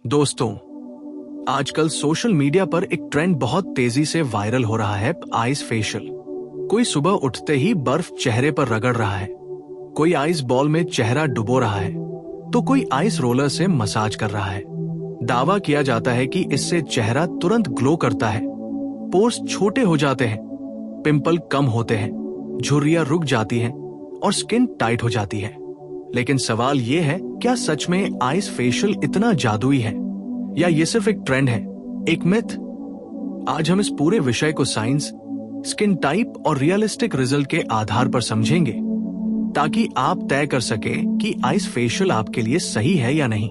दोस्तों, आजकल social media पर एक ट्रेंड बहुत तेजी से वायरल हो रहा है, आइस फेशियल। कोई सुबह उठते ही बर्फ चेहरे पर रगड़ रहा है, कोई आइस बॉल में चेहरा डुबो रहा है, तो कोई आइस रोलर से मसाज कर रहा है। दावा किया जाता है कि इससे चेहरा तुरंत ग्लो करता है, पोर्स छोटे हो जाते हैं, पिंपल कम होते हैं, झुर्रियां रुक जाती हैं और स्किन टाइट हो जाती है। लेकिन सवाल ये है, क्या सच में आइस फेशियल इतना जादुई है या ये सिर्फ एक ट्रेंड है, एक मिथ? आज हम इस पूरे विषय को साइंस, स्किन टाइप और रियलिस्टिक रिजल्ट के आधार पर समझेंगे, ताकि आप तय कर सके कि आइस फेशियल आपके लिए सही है या नहीं।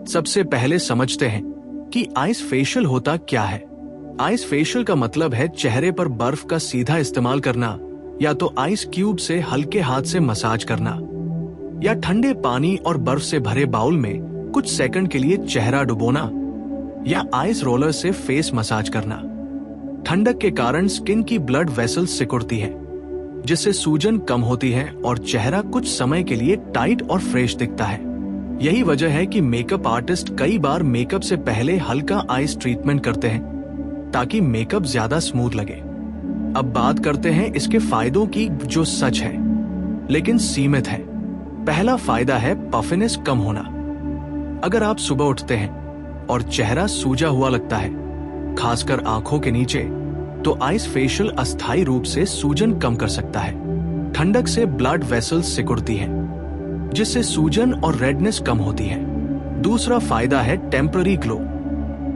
सबसे पहले समझते हैं कि आइस फेशियल होता क्या है। आइस फेशियल का मतलब है चेहरे पर बर्फ का सीधा इस्तेमाल करना, या तो आइस क्यूब से हल्के हाथ से मसाज करना, या ठंडे पानी और बर्फ से भरे बाउल में कुछ सेकंड के लिए चेहरा डुबोना, या आइस रोलर से फेस मसाज करना। ठंडक के कारण स्किन की ब्लड वेसल्स सिकुड़ती है, जिससे सूजन कम होती है और चेहरा कुछ समय के लिए टाइट और फ्रेश दिखता है। यही वजह है कि मेकअप आर्टिस्ट कई बार मेकअप से पहले हल्का आइस ट्रीटमेंट करते हैं, ताकि मेकअप ज्यादा स्मूथ लगे। अब बात करते हैं इसके फायदों की, जो सच है लेकिन सीमित है। पहला फायदा है पफिनेस कम होना। अगर आप सुबह उठते हैं और चेहरा सूजा हुआ लगता है, खासकर आंखों के नीचे, तो आइस फेशियल अस्थायी रूप से सूजन कम कर सकता है। ठंडक से ब्लड वेसल्स सिकुड़ती हैं, जिससे सूजन और रेडनेस कम होती है। दूसरा फायदा है टेम्पररी ग्लो।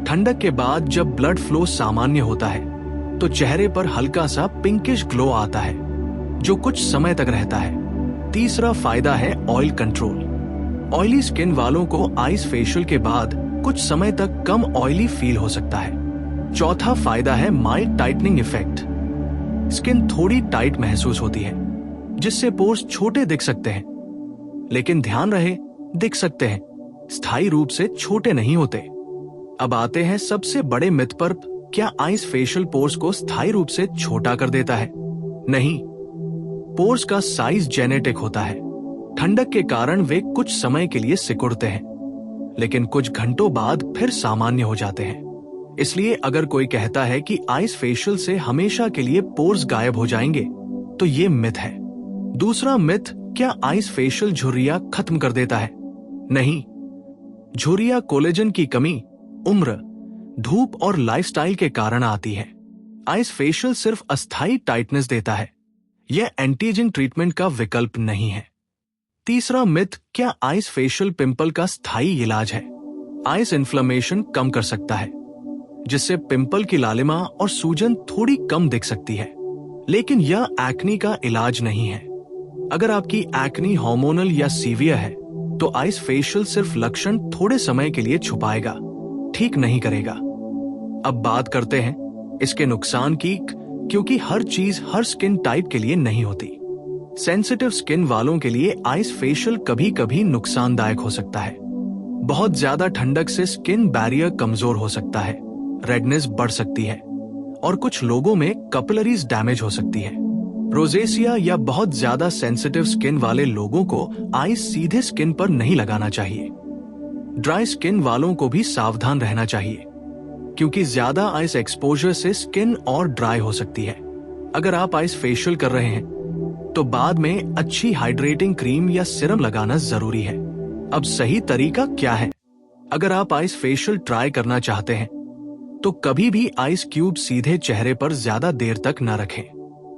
ठंडक के बाद जब ब्लड फ्लो सामान्य होता है, तो चेहरे पर हल्का सा पिंकिश ग्लो आता है, जो कुछ समय तक रहता है। तीसरा फायदा है ऑयल कंट्रोल। ऑयली स्किन वालों को आइस फेशियल के बाद कुछ समय तक कम ऑयली फील हो सकता है। चौथा फायदा है माइल्ड टाइटनिंग इफेक्ट। स्किन थोड़ी टाइट महसूस होती है, जिससे पोर्स छोटे दिख सकते हैं, लेकिन ध्यान रहे, दिख सकते हैं, स्थायी रूप से छोटे नहीं होते। अब आते हैं सबसे बड़े मिथ पर। क्या आइस फेशियल पोर्स को स्थायी रूप से छोटा कर देता है? नहीं, पोर्स का साइज जेनेटिक होता है। ठंडक के कारण वे कुछ समय के लिए सिकुड़ते हैं, लेकिन कुछ घंटों बाद फिर सामान्य हो जाते हैं। इसलिए अगर कोई कहता है कि आइस फेशियल से हमेशा के लिए पोर्स गायब हो जाएंगे, तो ये मिथ है। दूसरा मिथ, क्या आइस फेशियल झुर्रियां खत्म कर देता है? नहीं, झुर्रियां कोलेजन की कमी, उम्र, धूप और लाइफस्टाइल के कारण आती है। आइस फेशियल सिर्फ अस्थायी टाइटनेस देता है, यह एंटी-एजिंग ट्रीटमेंट का विकल्प नहीं है। तीसरा मिथ, क्या आइस फेशियल पिंपल का स्थायी इलाज है? आइस इन्फ्लेमेशन कम कर सकता है, जिससे पिंपल की लालिमा और सूजन थोड़ी कम दिख सकती है, लेकिन यह एक्नी का इलाज नहीं है। अगर आपकी एक्नी हार्मोनल या सीवियर है, तो आइस फेशियल सिर्फ लक्षण थोड़े समय के लिए छुपाएगा, ठीक नहीं करेगा। अब बात करते हैं इसके नुकसान की, क्योंकि हर चीज हर स्किन टाइप के लिए नहीं होती। सेंसिटिव स्किन वालों के लिए आइस फेशियल कभी कभी नुकसानदायक हो सकता है। बहुत ज्यादा ठंडक से स्किन बैरियर कमजोर हो सकता है, रेडनेस बढ़ सकती है, और कुछ लोगों में कैपिलरीज डैमेज हो सकती है। रोजेसिया या बहुत ज्यादा सेंसिटिव स्किन वाले लोगों को आइस सीधे स्किन पर नहीं लगाना चाहिए। ड्राई स्किन वालों को भी सावधान रहना चाहिए, क्योंकि ज्यादा आइस एक्सपोजर से स्किन और ड्राई हो सकती है। अगर आप आइस फेशियल कर रहे हैं, तो बाद में अच्छी हाइड्रेटिंग क्रीम या सिरम लगाना जरूरी है। अब सही तरीका क्या है? अगर आप आइस फेशियल ट्राई करना चाहते हैं, तो कभी भी आइस क्यूब सीधे चेहरे पर ज्यादा देर तक न रखें।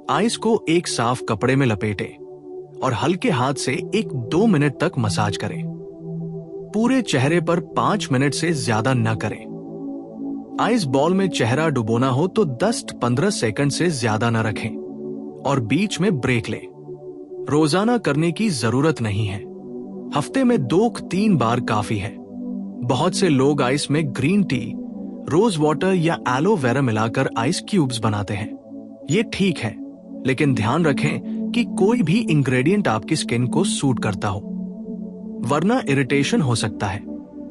आइस को एक साफ कपड़े में लपेटें और हल्के हाथ से 1-2 मिनट तक मसाज करें। पूरे चेहरे पर 5 मिनट से ज्यादा न करें। आइस बॉल में चेहरा डुबोना हो तो 10-15 सेकंड से ज्यादा न रखें और बीच में ब्रेक लें। रोजाना करने की जरूरत नहीं है, हफ्ते में 2-3 बार काफी है। बहुत से लोग आइस में ग्रीन टी, रोज वाटर या एलोवेरा मिलाकर आइस क्यूब्स बनाते हैं। ये ठीक है, लेकिन ध्यान रखें कि कोई भी इंग्रेडिएंट आपकी स्किन को सूट करता हो, वरना इरिटेशन हो सकता है।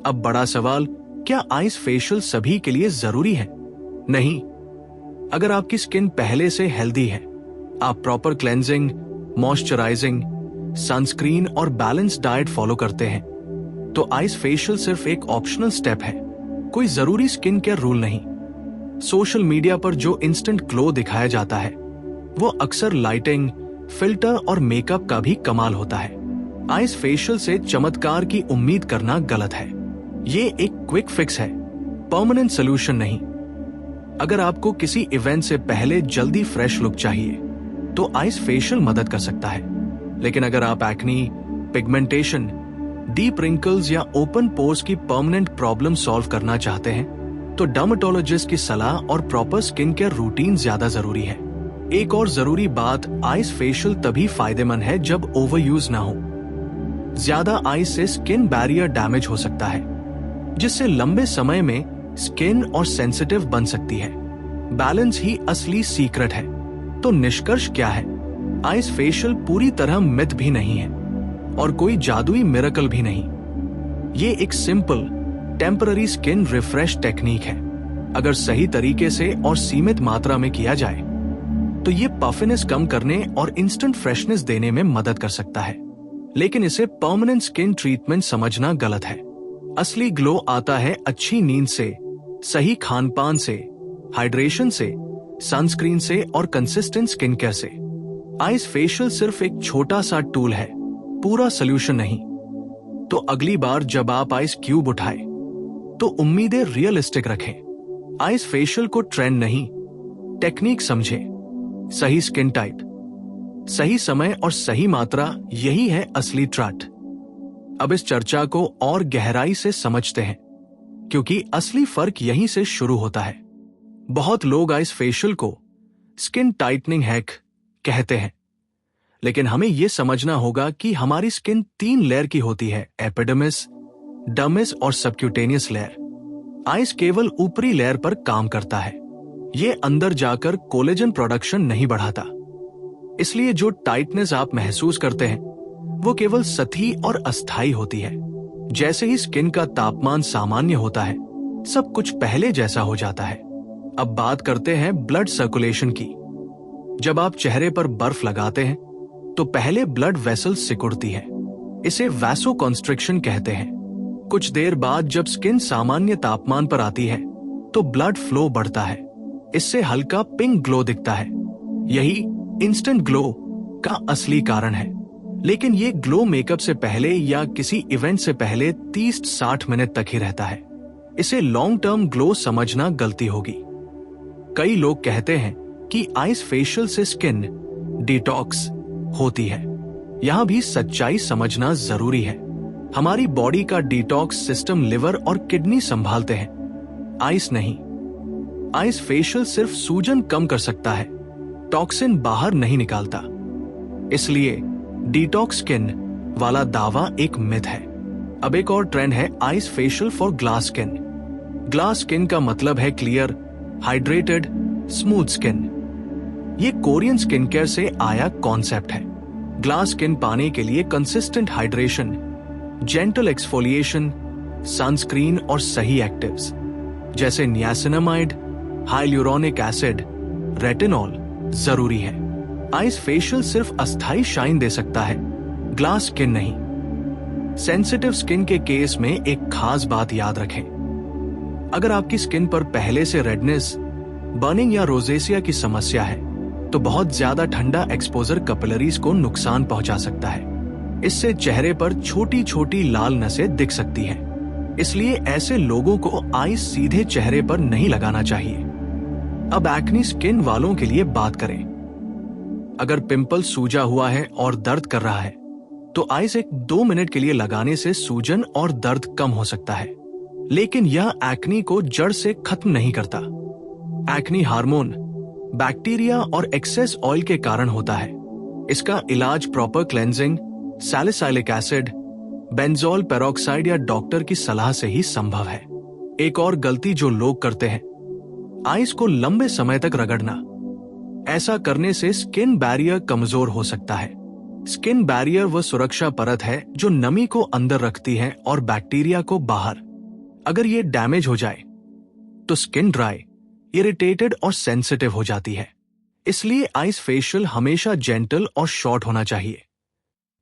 अब बड़ा सवाल, क्या आइस फेशियल सभी के लिए जरूरी है? नहीं। अगर आपकी स्किन पहले से हेल्दी है, आप प्रॉपर क्लेंजिंग, मॉइस्चराइजिंग, सनस्क्रीन और बैलेंस डाइट फॉलो करते हैं, तो आइस फेशियल सिर्फ एक ऑप्शनल स्टेप है, कोई जरूरी स्किन केयर रूल नहीं। सोशल मीडिया पर जो इंस्टेंट ग्लो दिखाया जाता है वो अक्सर लाइटिंग, फिल्टर और मेकअप का भी कमाल होता है। आइस फेशियल से चमत्कार की उम्मीद करना गलत है। ये एक क्विक फिक्स है, परमानेंट सोल्यूशन नहीं। अगर आपको किसी इवेंट से पहले जल्दी फ्रेश लुक चाहिए तो आइस फेशियल मदद कर सकता है। लेकिन अगर आप एक्नी, पिगमेंटेशन, डीप रिंकल्स या ओपन पोर्स की परमानेंट प्रॉब्लम सॉल्व करना चाहते हैं तो डर्मेटोलॉजिस्ट की सलाह और प्रॉपर स्किन केयर रूटीन ज्यादा जरूरी है। एक और जरूरी बात, आइस फेशियल तभी फायदेमंद है जब ओवरयूज ना हो। ज्यादा आइस से स्किन बैरियर डैमेज हो सकता है, जिससे लंबे समय में स्किन और सेंसिटिव बन सकती है। बैलेंस ही असली सीक्रेट है। तो निष्कर्ष क्या है? आइस फेशियल पूरी तरह मिथ भी नहीं है और कोई जादुई मिरेकल भी नहीं। ये एक simple temporary skin refresh technique है। अगर सही तरीके से और सीमित मात्रा में किया जाए तो ये पफिनेस कम करने और इंस्टेंट फ्रेशनेस देने में मदद कर सकता है। लेकिन इसे परमानेंट स्किन ट्रीटमेंट समझना गलत है। असली ग्लो आता है अच्छी नींद से, सही खान-पान से, हाइड्रेशन से, सनस्क्रीन से और कंसिस्टेंट स्किन केयर से। आइस फेशियल सिर्फ एक छोटा सा टूल है, पूरा सोल्यूशन नहीं। तो अगली बार जब आप आइस क्यूब उठाए तो उम्मीदें रियलिस्टिक रखें। आइस फेशियल को ट्रेंड नहीं, टेक्निक समझे। सही स्किन टाइप, सही समय और सही मात्रा, यही है असली ट्रस्ट। अब इस चर्चा को और गहराई से समझते हैं, क्योंकि असली फर्क यहीं से शुरू होता है। बहुत लोग आइस फेशियल को स्किन टाइटनिंग हैक कहते हैं, लेकिन हमें यह समझना होगा कि हमारी स्किन 3 लेयर की होती है, एपिडर्मिस, डर्मिस और सबक्यूटेनियस लेयर। आइस केवल ऊपरी लेयर पर काम करता है। ये अंदर जाकर कोलेजन प्रोडक्शन नहीं बढ़ाता। इसलिए जो टाइटनेस आप महसूस करते हैं वो केवल सतही और अस्थायी होती है। जैसे ही स्किन का तापमान सामान्य होता है, सब कुछ पहले जैसा हो जाता है। अब बात करते हैं ब्लड सर्कुलेशन की। जब आप चेहरे पर बर्फ लगाते हैं तो पहले ब्लड वेसल्स सिकुड़ती है। इसे वैसोकॉन्स्ट्रिक्शन कहते हैं। कुछ देर बाद जब स्किन सामान्य तापमान पर आती है तो ब्लड फ्लो बढ़ता है। इससे हल्का पिंक ग्लो दिखता है। यही इंस्टेंट ग्लो का असली कारण है। लेकिन ये ग्लो मेकअप से पहले या किसी इवेंट से पहले 30-60 मिनट तक ही रहता है। इसे लॉन्ग टर्म ग्लो समझना गलती होगी। कई लोग कहते हैं कि आइस फेशियल से स्किन डिटॉक्स होती है। यहां भी सच्चाई समझना जरूरी है। हमारी बॉडी का डिटॉक्स सिस्टम लिवर और किडनी संभालते हैं, आइस नहीं। आइस फेशियल सिर्फ सूजन कम कर सकता है, टॉक्सिन बाहर नहीं निकालता। इसलिए डिटॉक्स स्किन वाला दावा एक मिथ है। अब एक और ट्रेंड है ice facial for glass skin. Glass skin का मतलब है क्लियर, हाइड्रेटेड, स्मूथ स्किन। ये कोरियन स्किन केयर से आया कॉन्सेप्ट है। ग्लास स्किन पाने के लिए consistent hydration, gentle exfoliation, sunscreen और सही एक्टिव्स जैसे नियासिनामाइड, हाइल्यूरोनिक एसिड, रेटिनॉल जरूरी है। आइस फेशियल सिर्फ अस्थायी शाइन दे सकता है, ग्लास स्किन नहीं। सेंसिटिव स्किन के केस में एक खास बात याद रखें। अगर आपकी स्किन पर पहले से रेडनेस, बर्निंग या रोजेसिया की समस्या है तो बहुत ज्यादा ठंडा एक्सपोजर कैपिलरीज को नुकसान पहुंचा सकता है। इससे चेहरे पर छोटी छोटी लाल नसें दिख सकती हैं। इसलिए ऐसे लोगों को आइस सीधे चेहरे पर नहीं लगाना चाहिए। अब एक्नी स्किन वालों के लिए बात करें। अगर पिंपल सूजा हुआ है और दर्द कर रहा है तो आइस एक 2 मिनट के लिए लगाने से सूजन और दर्द कम हो सकता है, लेकिन यह एक्नी को जड़ से खत्म नहीं करता। एक्नी हार्मोन, बैक्टीरिया और एक्सेस ऑयल के कारण होता है। इसका इलाज proper cleansing, salicylic acid, benzoyl peroxide या डॉक्टर की सलाह से ही संभव है। एक और गलती जो लोग करते हैं, आइस को लंबे समय तक रगड़ना। ऐसा करने से स्किन बैरियर कमजोर हो सकता है। स्किन बैरियर वह सुरक्षा परत है जो नमी को अंदर रखती है और बैक्टीरिया को बाहर। अगर ये डैमेज हो जाए तो स्किन ड्राई, इरिटेटेड और सेंसिटिव हो जाती है। इसलिए आइस फेशियल हमेशा जेंटल और शॉर्ट होना चाहिए।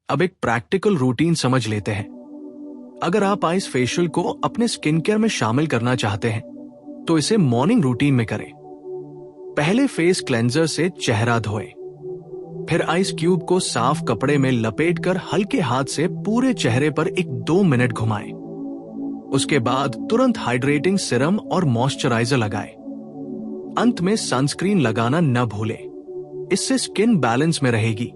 अब एक प्रैक्टिकल रूटीन समझ लेते हैं। अगर आप आइस फेशियल को अपने स्किन केयर में शामिल करना चाहते हैं तो इसे मॉर्निंग रूटीन में करें। पहले फेस क्लेंजर से चेहरा धोएं, फिर आइस क्यूब को साफ कपड़े में लपेटकर हल्के हाथ से पूरे चेहरे पर 1-2 मिनट घुमाएं। उसके बाद तुरंत हाइड्रेटिंग सीरम और मॉइस्चराइजर लगाएं। अंत में सनस्क्रीन लगाना न भूलें, इससे स्किन बैलेंस में रहेगी।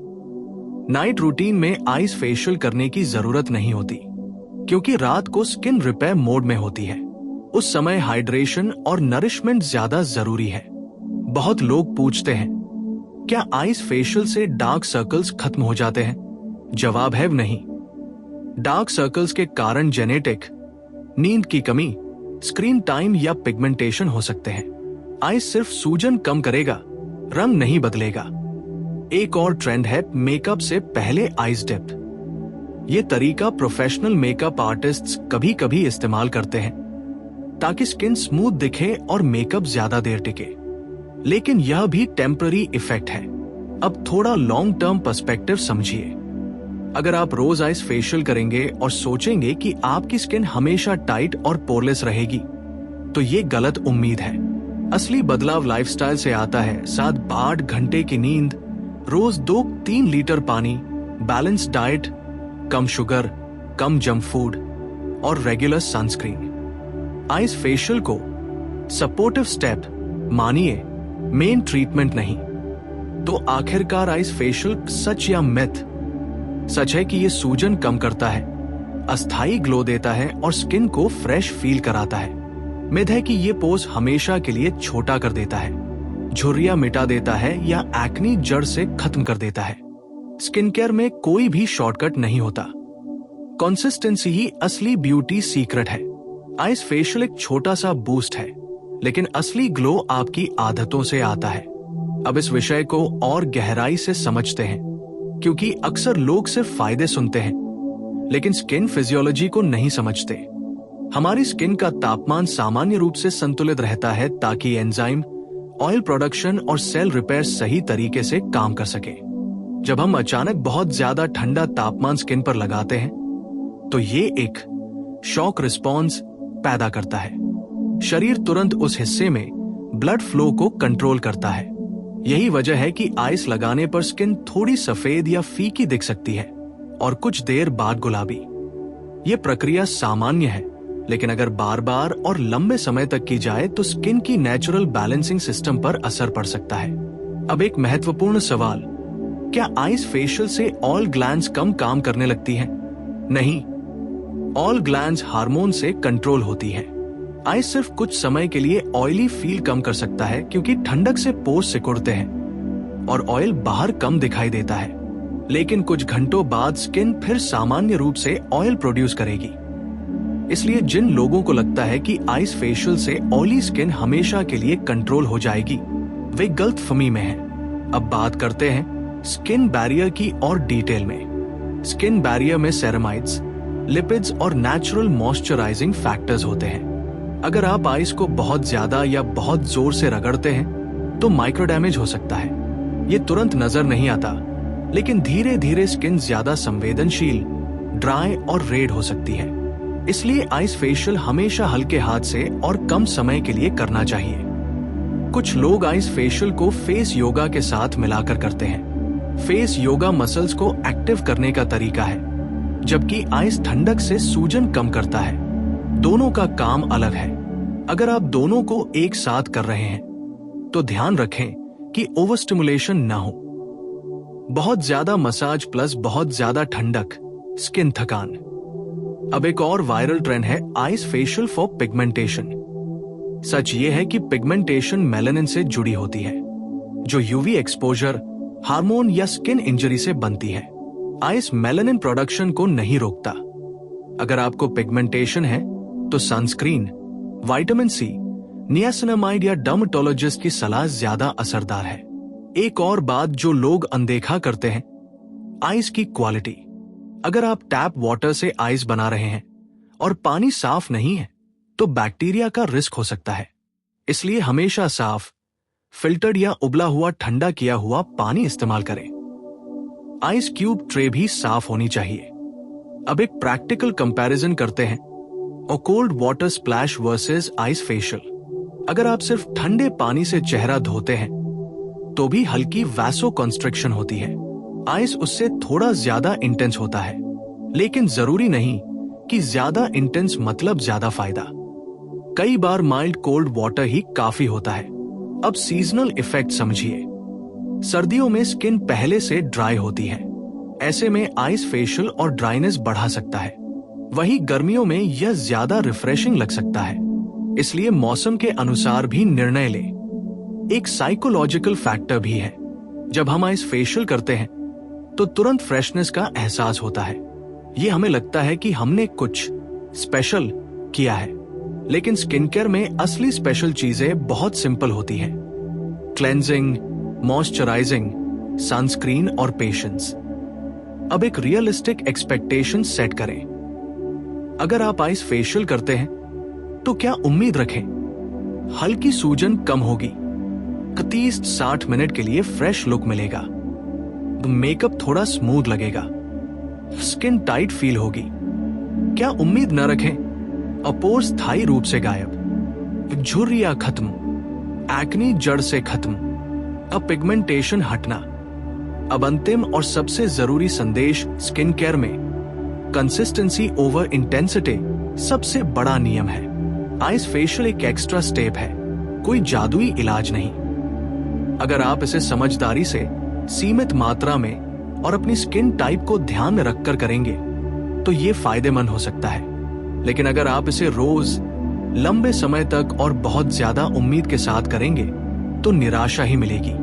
नाइट रूटीन में आइस फेशियल करने की जरूरत नहीं होती, क्योंकि रात को स्किन रिपेयर मोड में होती है। उस समय हाइड्रेशन और नरिशमेंट ज्यादा जरूरी है। बहुत लोग पूछते हैं, क्या आइस फेशियल से डार्क सर्कल्स खत्म हो जाते हैं? जवाब है नहीं। डार्क सर्कल्स के कारण जेनेटिक, नींद की कमी, स्क्रीन टाइम या पिगमेंटेशन हो सकते हैं। आइस सिर्फ सूजन कम करेगा, रंग नहीं बदलेगा। एक और ट्रेंड है मेकअप से पहले आइस डिप। ये तरीका प्रोफेशनल मेकअप आर्टिस्ट्स कभी कभी इस्तेमाल करते हैं ताकि स्किन स्मूथ दिखे और मेकअप ज्यादा देर टिके, लेकिन यह भी टेम्पररी इफेक्ट है। अब थोड़ा लॉन्ग टर्म पर्सपेक्टिव समझिए। अगर आप रोज आइस फेशियल करेंगे और सोचेंगे कि आपकी स्किन हमेशा टाइट और पोरलेस रहेगी, तो ये गलत उम्मीद है। असली बदलाव लाइफस्टाइल से आता है। 7-8 घंटे की नींद, रोज 2-3 लीटर पानी, बैलेंस डाइट, कम शुगर, कम जंक फूड और रेगुलर सनस्क्रीन। आइस फेशियल को सपोर्टिव स्टेप मानिए, मेन ट्रीटमेंट नहीं। तो आखिरकार आइस फेशियल सच या मिथ? सच है कि ये सूजन कम करता है, अस्थायी ग्लो देता है और स्किन को फ्रेश फील कराता है। मिथ है कि ये पोज हमेशा के लिए छोटा कर देता है, झुर्रियां मिटा देता है या एक्नी जड़ से खत्म कर देता है। स्किन केयर में कोई भी शॉर्टकट नहीं होता। कंसिस्टेंसी ही असली ब्यूटी सीक्रेट है। आइस फेशियल एक छोटा सा बूस्ट है, लेकिन असली ग्लो आपकी आदतों से आता है। अब इस विषय को और गहराई से समझते हैं, क्योंकि अक्सर लोग सिर्फ फायदे सुनते हैं, लेकिन स्किन फिजियोलॉजी को नहीं समझते। हमारी स्किन का तापमान सामान्य रूप से संतुलित रहता है ताकि एंजाइम, ऑयल प्रोडक्शन और सेल रिपेयर सही तरीके से काम कर सके। जब हम अचानक बहुत ज्यादा ठंडा तापमान स्किन पर लगाते हैं, तो ये एक शॉक रिस्पॉन्स पैदा करता है। शरीर तुरंत उस हिस्से में ब्लड फ्लो को कंट्रोल करता है। यही वजह है कि आइस लगाने पर स्किन थोड़ी सफेद या फीकी दिख सकती है और कुछ देर बाद गुलाबी। ये प्रक्रिया सामान्य है, लेकिन अगर बार बार और लंबे समय तक की जाए तो स्किन की नेचुरल बैलेंसिंग सिस्टम पर असर पड़ सकता है। अब एक महत्वपूर्ण सवाल, क्या आइस फेशियल से ऑयल ग्लैंड्स कम काम करने लगती हैं? नहीं, ऑयल ग्लैंड्स हार्मोन से कंट्रोल होती है। आइस सिर्फ कुछ समय के लिए ऑयली फील कम कर सकता है, क्योंकि ठंडक से पोर्स सिकुड़ते हैं और ऑयल बाहर कम दिखाई देता है। लेकिन कुछ घंटों बाद स्किन फिर सामान्य रूप से ऑयल प्रोड्यूस करेगी। इसलिए जिन लोगों को लगता है कि आइस फेशियल से ऑयली स्किन हमेशा के लिए कंट्रोल हो जाएगी, वे गलतफहमी में हैं। अब बात करते हैं स्किन बैरियर की और डिटेल में। स्किन बैरियर में सेरामाइड्स, लिपिड्स और नेचुरल मॉइस्चराइजिंग फैक्टर्स होते हैं। अगर आप आइस को बहुत ज्यादा या बहुत जोर से रगड़ते हैं तो माइक्रो डैमेज हो सकता है। ये तुरंत नजर नहीं आता, लेकिन धीरे धीरे स्किन ज्यादा संवेदनशील, ड्राई और रेड हो सकती है। इसलिए आइस फेशियल हमेशा हल्के हाथ से और कम समय के लिए करना चाहिए। कुछ लोग आइस फेशियल को फेस योगा के साथ मिलाकर करते हैं। फेस योगा मसल्स को एक्टिव करने का तरीका है, जबकि आइस ठंडक से सूजन कम करता है। दोनों का काम अलग है। अगर आप दोनों को एक साथ कर रहे हैं तो ध्यान रखें कि ओवर स्टिमुलेशन ना हो। बहुत ज्यादा मसाज प्लस बहुत ज्यादा ठंडक, स्किन थकान। अब एक और वायरल ट्रेंड है आइस फेशियल फॉर पिगमेंटेशन। सच ये है कि पिगमेंटेशन मेलानिन से जुड़ी होती है, जो यूवी एक्सपोजर, हार्मोन या स्किन इंजरी से बनती है। आइस मेलानिन प्रोडक्शन को नहीं रोकता। अगर आपको पिगमेंटेशन है तो सनस्क्रीन, विटामिन सी, नियासिनामाइड या डर्मेटोलॉजिस्ट की सलाह ज्यादा असरदार है। एक और बात जो लोग अनदेखा करते हैं, आइस की क्वालिटी। अगर आप टैप वाटर से आइस बना रहे हैं और पानी साफ नहीं है तो बैक्टीरिया का रिस्क हो सकता है। इसलिए हमेशा साफ, फिल्टर्ड या उबला हुआ ठंडा किया हुआ पानी इस्तेमाल करें। आइस क्यूब ट्रे भी साफ होनी चाहिए। अब एक प्रैक्टिकल कंपैरिजन करते हैं और cold water splash versus ice facial. अगर आप सिर्फ ठंडे पानी से चेहरा धोते हैं तो भी हल्की वैसो कंस्ट्रिक्शन होती है। आइस उससे थोड़ा ज्यादा इंटेंस होता है, लेकिन जरूरी नहीं कि ज्यादा इंटेंस मतलब ज्यादा फायदा। कई बार माइल्ड कोल्ड वाटर ही काफी होता है। अब सीजनल इफेक्ट समझिए। सर्दियों में स्किन पहले से ड्राई होती है, ऐसे में आइस फेशियल और ड्राइनेस बढ़ा सकता है। वहीं गर्मियों में यह ज्यादा रिफ्रेशिंग लग सकता है, इसलिए मौसम के अनुसार भी निर्णय लें। एक साइकोलॉजिकल फैक्टर भी है। जब हम आइस फेशियल करते हैं तो तुरंत फ्रेशनेस का एहसास होता है। ये हमें लगता है कि हमने कुछ स्पेशल किया है, लेकिन स्किन केयर में असली स्पेशल चीजें बहुत सिंपल होती हैं। क्लेंजिंग, मॉइस्चराइजिंग, सनस्क्रीन और पेशेंस। अब एक रियलिस्टिक एक्सपेक्टेशन सेट करें। अगर आप आइस फेशियल करते हैं तो क्या उम्मीद रखें? हल्की सूजन कम होगी, 30-60 मिनट के लिए फ्रेश लुक मिलेगा, मेकअप थोड़ा स्मूथ लगेगा, स्किन टाइट फील होगी। क्या उम्मीद न रखें? अपोर स्थायी रूप से गायब, झुर्रियां खत्म, एक्ने जड़ से खत्म, अब पिगमेंटेशन हटना। अब अंतिम और सबसे जरूरी संदेश स्किन केयर में कंसिस्टेंसी ओवर इंटेंसिटी सबसे बड़ा नियम है। आइस फेशियल एक एक्स्ट्रा स्टेप है, कोई जादुई इलाज नहीं। अगर आप इसे समझदारी से, सीमित मात्रा में और अपनी स्किन टाइप को ध्यान में रखकर करेंगे तो ये फायदेमंद हो सकता है। लेकिन अगर आप इसे रोज, लंबे समय तक और बहुत ज्यादा उम्मीद के साथ करेंगे तो निराशा ही मिलेगी।